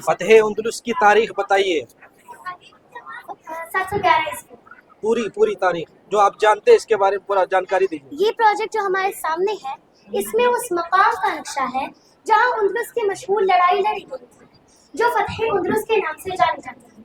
فتح اندلس کی تاریخ بتائیے 711 عیسوی۔ پوری تاریخ جو آپ جانتے ہیں اس کے بارے میں پورا جانکاری دیجیے۔ یہ پروجیکٹ جو ہمارے سامنے ہے اس میں اس مقام کا نقشہ ہے جہاں اندلس کی مشہور لڑائی لڑی گئی تھی جو فتح اندلس کے نام سے جانی جاتی ہے۔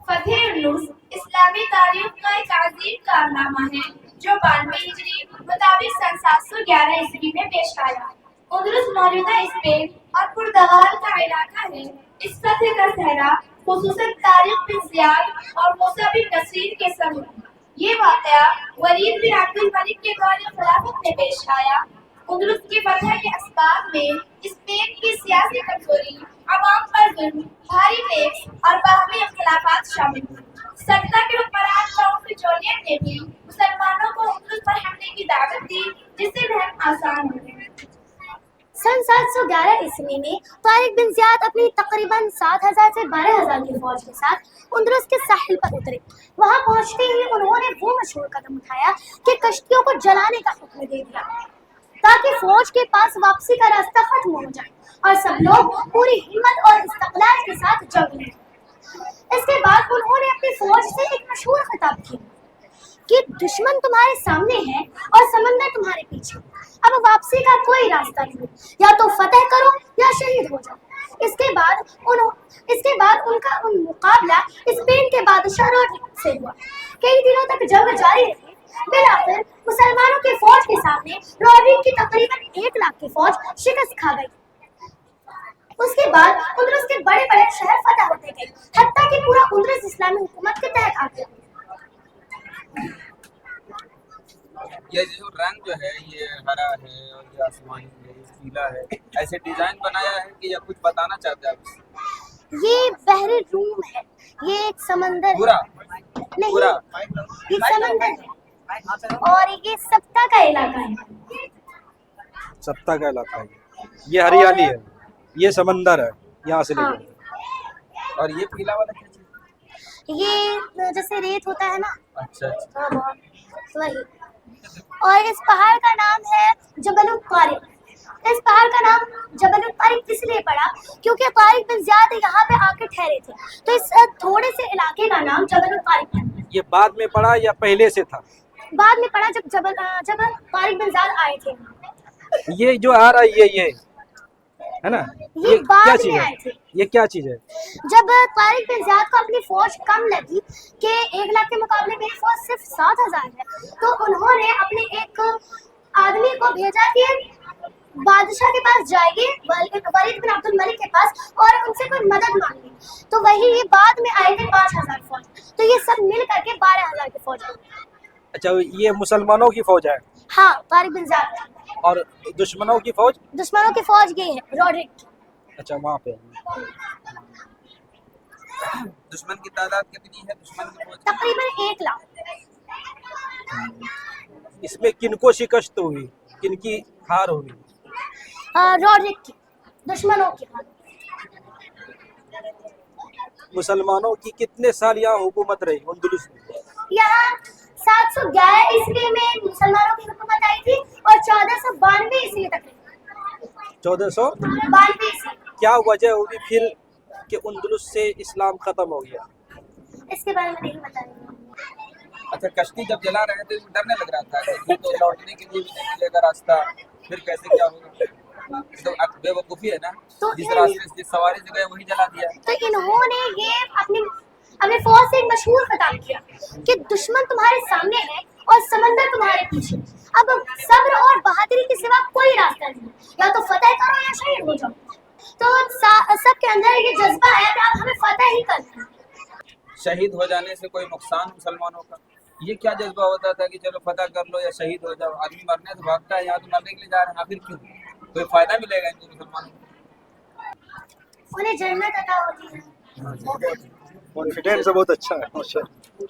فتح اندلس اسلامی تاریخ کا ایک عظیم کارنامہ ہے جو 92 ہجری مطابق سن 711 عیسوی میں پیش آیا۔ اندلس موجودہ اسپین اور پرتگال کا علاقہ ہے۔ اس فتح کا صحرا خصوصاً طارق بن زیاد اور موسیٰ بن نصیر کے سمت یہ واقعہ ولید بن عبد الملک کے دور خلافت میں پیش آیا۔ اندلس کی فتح کے اسباب میں اسپین کی سیاسی کمزوری، عوام پر ظلم، بھاری ٹیکس اور باہمی اختلافات شامل ہیں۔ سلطنت کے حکمران کاؤنٹ جولین نے بھی مسلمانوں کو اندلس پر حملے کی دعوت دی جس سے لڑنا آسان ہو گیا۔ سن 711 عیسوی میں طارق بن زیاد اپنی تقریباً 7,000 سے 12,000 کی فوج کے ساتھ اندلس کے ساحل پر اترے۔ وہاں پہنچتے ہی انہوں نے وہ مشہور قدم اٹھایا کہ کشتیوں کو جلانے کا حکم دے دیا تاکہ فوج کے پاس واپسی کا راستہ ختم ہو جائے اور سب لوگ پوری ہمت اور استقلال کے ساتھ جنگ لڑیں۔ اس کے بعد انہوں نے اپنی فوج سے ایک مشہور خطاب کیا کہ دشمن تمہارے سامنے ہے اور سمندر تمہارے پیچھے، اب واپسی کا کوئی راستہ نہیں، یا تو فتح کرو یا شہید ہو جاؤ۔ اس کے بعد ان کا مقابلہ اسپین کے بادشاہ روڈرک سے ہوا۔ کئی دنوں تک جنگ جاری رہی۔ بالآخر مسلمانوں کی فوج کے سامنے روڈرک کی تقریباً 1 لاکھ کی فوج شکست کھا گئی۔ اس کے بعد اندلس کے بڑے بڑے شہر فتح ہوتے گئے حتیٰ کہ پورا اندلس اسلامی حکومت کے تحت آ گیا۔ یہ جو رنگ جو ہے یہ ہرا ہے اور یہ آسمانی ہے، یہ پیلا ہے، ایسے ڈیزائن بنایا ہے کہ یا کچھ بتانا چاہتے ہیں آپ؟ یہ بحر روم ہے، یہ ایک سمندر ہے، پورا نہیں یہ سمندر ہے اور یہ سبتا کا علاقہ ہے۔ سبتا کا علاقہ ہے، یہ ہریالی ہے، یہ سمندر ہے یہاں سے لے ہاں، کے۔ اور یہ پیلا والا کیا چیز؟ یہ جیسے ریت ہوتا ہے نا، اچھا اچھا، ہاں بہت وہی۔ اور اس پہاڑ کا نام ہے جبل الطارق۔ اس پہاڑ کا نام جبل الطارق اس لیے پڑا کیونکہ طارق بن زیاد یہاں پہ آ کے ٹھہرے تھے، تو اس تھوڑے سے علاقے کا نام جبل الطارق ہے۔ یہ بعد میں پڑا یا پہلے سے تھا؟ بعد میں پڑا جب طارق بن زیاد آئے تھے۔ یہ جو آ رہا ہے یہ ہے نا، یہ کیا بعد چیز میں ہے؟ آئے تھے یہ کیا چیز ہے؟ جب طارق بن زیاد کو اپنی فوج کم لگی کہ 1 لاکھ کے مقابلے میری فوج صرف 7,000 ہے، تو انہوں نے اپنے ایک آدمی کو بھیجا کہ بادشاہ کے پاس جائے گی، ولید بن عبد الملک کے پاس، اور ان سے کوئی مدد مانگی۔ تو وہی یہ بعد میں آئے تھے 5,000 فوج، تو یہ سب مل کر کے 12,000 کی فوج ہے۔ اچھا، یہ مسلمانوں کی فوج ہے ہاں، طارق بن زیاد کی۔ اور دشمنوں کی فوج؟ دشمنوں کی فوج یہ ہے روڈرک کی۔ اچھا، وہاں پہ دشمن کی تعداد کتنی ہے دشمن کی فوج؟ تقریباً 1 لاکھ۔ اس میں کن کو شکست ہوئی، کن کی ہار ہوئی؟ روڈرک کی، دشمنوں کی۔ مسلمانوں کی کتنے سال یہاں حکومت رہی اندلس میں؟ یہاں 711 عیسوی میں مسلمانوں کی حکومت آئی تھی اور 1492 عیسوی تک رہی۔ 1492 عیسوی۔ کیا وجہ ہوگی پھر کہ اندلس سے اسلام ختم ہو گیا؟ اس کے بارے میں نہیں بتا رہی ہوں۔ اچھا، کشتی جب جلا رہے تھے ڈرنے لگ رہا تھا کہ تو لوٹنے کے لیے بھی نہیں ملے گا راستہ، پھر کیسے کیا ہوگا؟ تو بے وقوفی ہے نا، جس راستے سے سواری سے گئے وہی جلا دیا۔ تو انہوں نے یہ اپنے فوج سے ایک مشہور خطاب کیا کہ دشمن تمہارے سامنے ہے اور سمندر تمہارے پیچھے، اب صبر اور بہادری کے سوا کوئی راستہ نہیں، یا تو فتح کرو یا شہید ہو جاؤ۔ تو سب کے اندر یہ جذبہ ہے کہ اب ہمیں فتح ہی کرنا ہے۔ شہید ہو جانے سے کوئی نقصان مسلمانوں کا؟ یہ کیا جذبہ ہوتا تھا کہ چلو فتح کر لو یا شہید ہو جاؤ؟ آدمی مرنے سے بھاگتا ہے، یہاں تو مرنے کے لیے جا رہے ہیں، آخر کیوں؟ کوئی فائدہ ملے گا ان کو مسلمانوں کو؟ انہیں جنت عطا ہوتی ہے۔ کانفیڈینس بہت اچھا ہے، ماشاءاللہ۔